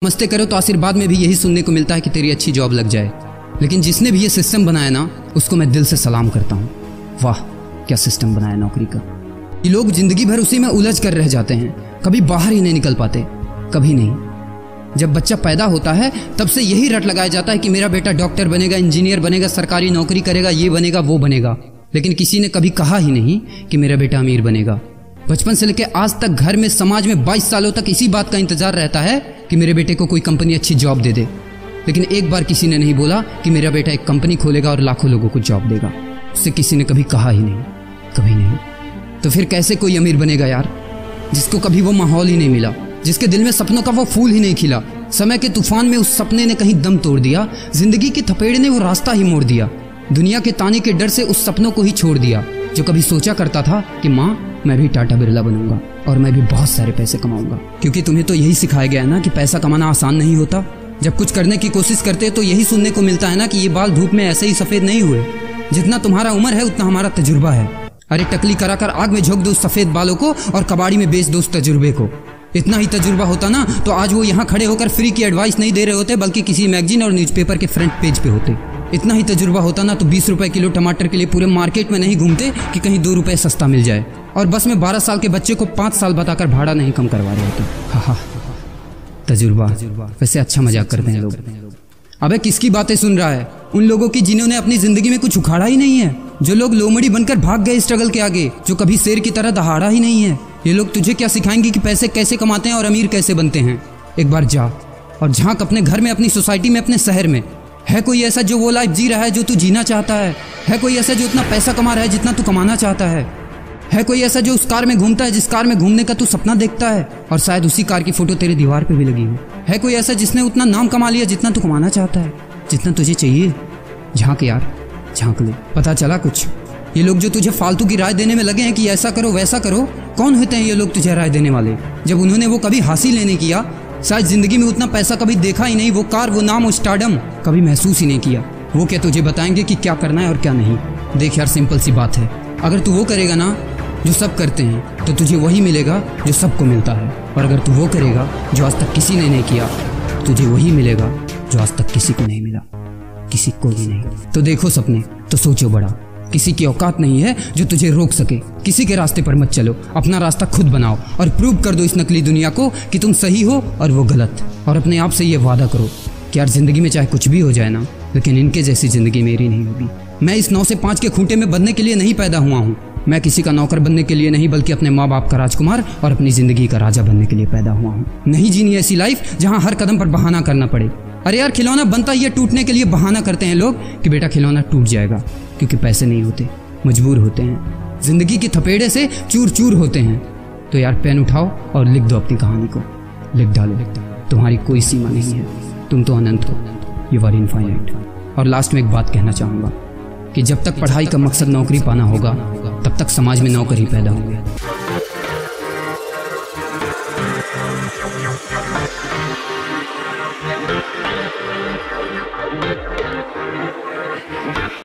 मस्ते करो तो आशीर्वाद में भी यही सुनने को मिलता है कि तेरी अच्छी जॉब लग जाए। लेकिन जिसने भी ये सिस्टम बनाया ना, उसको मैं दिल से सलाम करता हूँ। वाह क्या सिस्टम बनाया नौकरी का। ये लोग जिंदगी भर उसी में उलझ कर रह जाते हैं, कभी बाहर ही नहीं निकल पाते, कभी नहीं। जब बच्चा पैदा होता है तब से यही रट लगाया जाता है कि मेरा बेटा डॉक्टर बनेगा, इंजीनियर बनेगा, सरकारी नौकरी करेगा, ये बनेगा वो बनेगा। लेकिन किसी ने कभी कहा ही नहीं कि मेरा बेटा अमीर बनेगा। बचपन से लेकर आज तक घर में, समाज में 22 सालों तक इसी बात का इंतजार रहता है कि मेरे बेटे को कोई कंपनी अच्छी जॉब दे दे। लेकिन एक बार किसी ने नहीं बोला कि मेरा बेटा एक कंपनी खोलेगा और लाखों लोगों को जॉब देगा। उससे किसी ने कभी कहा ही नहीं, कभी नहीं। तो फिर कैसे कोई अमीर बनेगा यार, जिसको कभी वो माहौल ही नहीं मिला, जिसके दिल में सपनों का वो फूल ही नहीं खिला। समय के तूफान में उस सपने ने कहीं दम तोड़ दिया, जिंदगी की थपेड़ ने वो रास्ता ही मोड़ दिया। दुनिया के ताने के डर से उस सपनों को ही छोड़ दिया। जो कभी सोचा करता था कि माँ मैं भी टाटा बिरला बनूंगा और मैं भी बहुत सारे पैसे कमाऊंगा। क्योंकि तुम्हें तो यही सिखाया गया है ना कि पैसा कमाना आसान नहीं होता। जब कुछ करने की कोशिश करते तो यही सुनने को मिलता है ना कि ये बाल धूप में ऐसे ही सफेद नहीं हुए। जितना तुम्हारा उम्र है उतना हमारा तजुर्बा है। अरे टकली कराकर आग में झोंक दो उस सफेद बालों को और कबाड़ी में बेच दो उस तजुर्बे को। इतना ही तजुर्बा होता ना तो आज वो यहाँ खड़े होकर फ्री की एडवाइस नहीं दे रहे होते, बल्कि किसी मैगजीन और न्यूज़पेपर के फ्रंट पेज पे होते। इतना ही तजुर्बा होता ना तो 20 रुपए किलो टमाटर के लिए पूरे मार्केट में नहीं घूमते कि कहीं 2 रुपए सस्ता मिल जाए। और बस में 12 साल के बच्चे को 5 साल बताकर भाड़ा नहीं कम करवा रहे होते। हा तजुर्बा। वैसे अच्छा मजाक करते हैं लोग। अबे किसकी बातें सुन रहा है? उन लोगों की जिन्होंने अपनी जिंदगी में कुछ उखाड़ा ही नहीं है, जो लोग लोमड़ी बनकर भाग गए स्ट्रगल के आगे, जो कभी शेर की तरह दहाड़ा ही नहीं है। ये लोग तुझे क्या सिखाएंगे कि पैसे कैसे कमाते हैं और अमीर कैसे बनते हैं। एक बार जा और झांक अपने घर में, अपनी सोसाइटी में, अपने शहर में। है कोई ऐसा जो वो लाइफ जी रहा है जो तू जीना चाहता है? है कोई ऐसा जो इतना पैसा कमा रहा है जितना तू कमाना चाहता है? है कोई ऐसा जो उस कार में घूमता है जिस कार में घूमने का तू सपना देखता है और शायद उसी कार की फोटो तेरे दीवार पे भी लगी हो? है कोई ऐसा जिसने उतना नाम कमा लिया जितना तू कमाना चाहता है, जितना तुझे चाहिए? झांक यार, झांक ले, पता चला कुछ। ये लोग जो तुझे फालतू की राय देने में लगे हैं कि ऐसा करो वैसा करो, कौन होते हैं ये लोग तुझे राय देने वाले? जब उन्होंने वो कभी हासिल ही नहीं किया, शायद जिंदगी में उतना पैसा कभी देखा ही नहीं, वो कार, वो नाम, वो स्टारडम कभी महसूस ही नहीं किया, वो क्या तुझे बताएंगे कि क्या करना है और क्या नहीं? देख यार, सिंपल सी बात है, अगर तू वो करेगा ना जो सब करते हैं तो तुझे वही मिलेगा जो सबको मिलता है। और अगर तू वो करेगा जो आज तक किसी ने नहीं किया, तुझे वही मिलेगा जो आज तक किसी को नहीं मिला, किसी को भी नहीं। तो देखो सपने तो सोचो बड़ा। किसी की औकात नहीं है जो तुझे रोक सके। किसी के रास्ते पर मत चलो, अपना रास्ता खुद बनाओ और प्रूव कर दो इस नकली दुनिया को कि तुम सही हो और वो गलत। और अपने आप से ये वादा करो कि यार जिंदगी में चाहे कुछ भी हो जाए ना, लेकिन इनके जैसी जिंदगी मेरी नहीं होगी। मैं इस 9 से 5 के खूंटे में बंधने के लिए नहीं पैदा हुआ हूँ। मैं किसी का नौकर बनने के लिए नहीं, बल्कि अपने माँ बाप का राजकुमार और अपनी जिंदगी का राजा बनने के लिए पैदा हुआ हूँ। नहीं जीनी ऐसी लाइफ जहाँ हर कदम पर बहाना करना पड़े। अरे यार, खिलौना बनता ही है टूटने के लिए। बहाना करते हैं लोग कि बेटा खिलौना टूट जाएगा, क्योंकि पैसे नहीं होते, मजबूर होते हैं, जिंदगी की थपेड़े से चूर चूर होते हैं। तो यार पेन उठाओ और लिख दो अपनी कहानी को, लिख डालो। तुम्हारी कोई सीमा नहीं है, तुम तो अनंत हो, यू आर इनफाइनाइट। और लास्ट में एक बात कहना चाहूँगा कि जब तक पढ़ाई का मकसद नौकरी पाना होगा, तब तक समाज में नौकर ही पैदा होंगे।